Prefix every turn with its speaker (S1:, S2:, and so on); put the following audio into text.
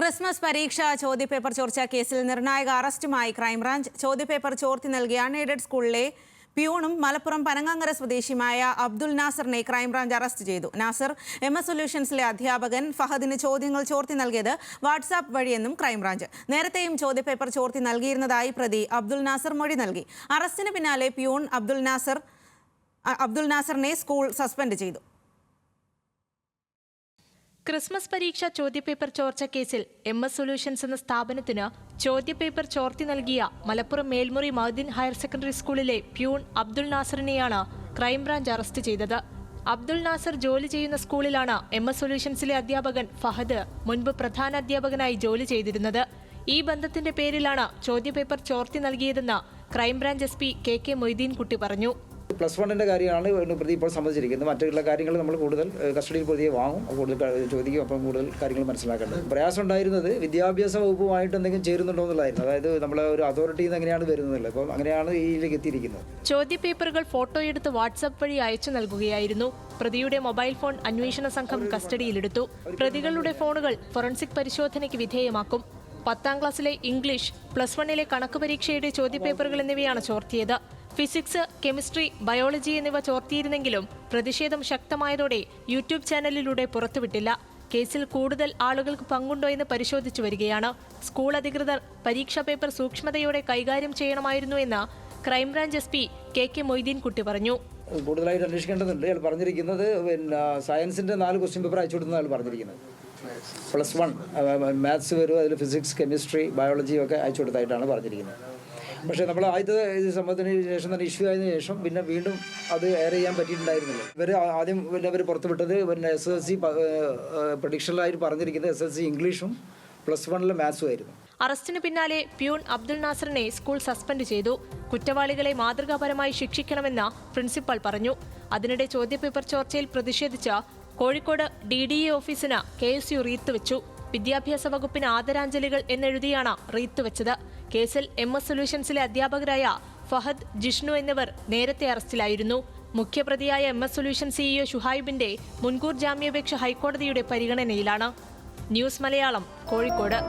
S1: Christmas പരീക്ഷ ചോദ്യപേപ്പർ ചോർച്ച കേസിൽ നിർണായക അറസ്റ്റുമായി ക്രൈംബ്രാഞ്ച്. ചോദ്യപേപ്പർ ചോർത്തി നൽകിയ അൺഎയ്ഡഡ് സ്കൂളിലെ പ്യൂണും മലപ്പുറം പനങ്ങങ്കര സ്വദേശിയുമായ അബ്ദുൽ നാസറിനെ ക്രൈംബ്രാഞ്ച് അറസ്റ്റ് ചെയ്തു. നാസർ MS സൊല്യൂഷൻസിലെ അധ്യാപകൻ ഫഹദിന് ചോദ്യങ്ങൾ ചോർത്തി നൽകിയത് വാട്സാപ്പ് വഴിയെന്നും ക്രൈംബ്രാഞ്ച്. നേരത്തെയും ചോദ്യപേപ്പർ ചോർത്തി നൽകിയിരുന്നതായി പ്രതി അബ്ദുൽ നാസർ മൊഴി നൽകി. അറസ്റ്റിന് പിന്നാലെ പ്യൂൺ അബ്ദുൽ നാസറിനെ സ്കൂൾ സസ്പെൻഡ് ചെയ്തു.
S2: ക്രിസ്മസ് പരീക്ഷ ചോദ്യപേപ്പർ ചോർച്ച കേസിൽ MS സൊല്യൂഷൻസ് എന്ന സ്ഥാപനത്തിന് ചോദ്യപേപ്പർ ചോർത്തി നൽകിയ മലപ്പുറം മേൽമുറി മഅ്ദിൻ ഹയർ സെക്കൻഡറി സ്കൂളിലെ പ്യൂൺ അബ്ദുൽ നാസറിനെയാണ് ക്രൈംബ്രാഞ്ച് അറസ്റ്റ് ചെയ്തത്. അബ്ദുൽ നാസർ ജോലി ചെയ്യുന്ന സ്കൂളിലാണ് MS സൊല്യൂഷൻസിലെ അധ്യാപകൻ ഫഹദ് മുൻപ് പ്രധാന അധ്യാപകനായി ജോലി ചെയ്തിരുന്നത്. ഈ ബന്ധത്തിന്റെ പേരിലാണ് ചോദ്യപേപ്പർ ചോർത്തി നൽകിയതെന്ന് ക്രൈംബ്രാഞ്ച് SP KK മൊയ്തീൻകുട്ടി പറഞ്ഞു.
S3: +1 കാര്യമാണ് പ്രതി ഇപ്പോൾ സമ്മതിച്ചിരിക്കുന്നത്. മറ്റുള്ള കാര്യങ്ങൾ നമ്മൾ കൂടുതൽ കസ്റ്റഡിയിൽ പ്രതിയെ വാങ്ങും, കൂടുതൽ ചോദിക്കും, അപ്പം കൂടുതൽ കാര്യങ്ങൾ മനസ്സിലാക്കേണ്ടത്. പ്രയാസം ഉണ്ടായിരുന്നത് വിദ്യാഭ്യാസ വകുപ്പുമായിട്ട് എന്തെങ്കിലും ചേരുന്നുണ്ടോ എന്നുള്ളതായിരുന്നു. അതായത് നമ്മളെ ഒരു അതോറിറ്റിയിൽ നിന്ന് എങ്ങനെയാണ് വരുന്നത്, അപ്പം അങ്ങനെയാണ് ഇതിലേക്ക് എത്തിയിരിക്കുന്നത്.
S2: ചോദ്യപേപ്പറുകൾ ഫോട്ടോയെടുത്ത് വാട്സാപ്പ് വഴി അയച്ചു നൽകുകയായിരുന്നു. പ്രതിയുടെ മൊബൈൽ ഫോൺ അന്വേഷണ സംഘം കസ്റ്റഡിയിലെടുത്തു. പ്രതികളുടെ ഫോണുകൾ ഫോറൻസിക് പരിശോധനയ്ക്ക് വിധേയമാക്കും. 10ാം ക്ലാസ്സിലെ ഇംഗ്ലീഷ്, +1 കണക്ക് പരീക്ഷയുടെ ചോദ്യപേപ്പറുകൾ എന്നിവയാണ് ചോർത്തിയത്. ഫിസിക്സ്, കെമിസ്ട്രി, ബയോളജി എന്നിവ ചോർത്തിയിരുന്നെങ്കിലും പ്രതിഷേധം ശക്തമായതോടെ യൂട്യൂബ് ചാനലിലൂടെ പുറത്തുവിട്ടില്ല. കേസിൽ കൂടുതൽ ആളുകൾക്ക് പങ്കുണ്ടോ എന്ന് പരിശോധിച്ചു വരികയാണ്. സ്കൂൾ അധികൃതർ പരീക്ഷാ പേപ്പർ സൂക്ഷ്മതയോടെ കൈകാര്യം ചെയ്യണമായിരുന്നു എന്ന് ക്രൈംബ്രാഞ്ച് SP KK മൊയ്തീൻകുട്ടി പറഞ്ഞു.
S3: കൂടുതലായിട്ട് അന്വേഷിക്കേണ്ടതുണ്ട്. അയാൾ പറഞ്ഞിരിക്കുന്നത് സയൻസിന്റെ 4 ക്വസ്റ്റ്യൻ പേപ്പർ അയച്ചു കൊടുക്കുന്ന അയാൾ പറഞ്ഞിരിക്കുന്നത്. +1 മാത്സ് വരും, അതിൽ ഫിസിക്സ്, കെമിസ്ട്രി, ബയോളജി ഒക്കെ അയച്ചു കൊടുത്തായിട്ടാണ് പറഞ്ഞിരിക്കുന്നത്. പക്ഷേ നമ്മൾ ആദ്യത്തെ ഇത് സംഭവത്തിന് ശേഷം തന്നെ ഇഷ്യൂ ആയതിനു ശേഷം പിന്നെ വീണ്ടും അത് എയർ ചെയ്യാൻ പറ്റിയിട്ടുണ്ടായിരുന്നില്ല. ആദ്യം അവർ പുറത്തുവിട്ടത് SSLC പ്രഡിക്ഷനിലായിട്ട് പറഞ്ഞിരിക്കുന്നത് SSLC ഇംഗ്ലീഷും +1 മാത്സും ആയിരുന്നു.
S2: അറസ്റ്റിന് പിന്നാലെ പ്യൂൺ അബ്ദുൽ നാസറിനെ സ്കൂൾ സസ്പെൻഡ് ചെയ്തു. കുറ്റവാളികളെ മാതൃകാപരമായി ശിക്ഷിക്കണമെന്ന് പ്രിൻസിപ്പൽ പറഞ്ഞു. അതിനിടെ ചോദ്യപേപ്പർ ചോർച്ചയിൽ പ്രതിഷേധിച്ച് കോഴിക്കോട് DDE ഓഫീസിന് KSU റീത്ത് വെച്ചു. വിദ്യാഭ്യാസ വകുപ്പിന് ആദരാഞ്ജലികൾ എന്നെഴുതിയാണ് റീത്ത് വെച്ചത്. കേസിൽ MS സൊല്യൂഷൻസിലെ അധ്യാപകരായ ഫഹദ്, ജിഷ്ണു എന്നിവർ നേരത്തെ അറസ്റ്റിലായിരുന്നു. മുഖ്യപ്രതിയായ MS സൊല്യൂഷൻ CEO ഷുഹൈബിന്റെ മുൻകൂർ ജാമ്യാപേക്ഷ ഹൈക്കോടതിയുടെ പരിഗണനയിലാണ്. ന്യൂസ് മലയാളം, കോഴിക്കോട്.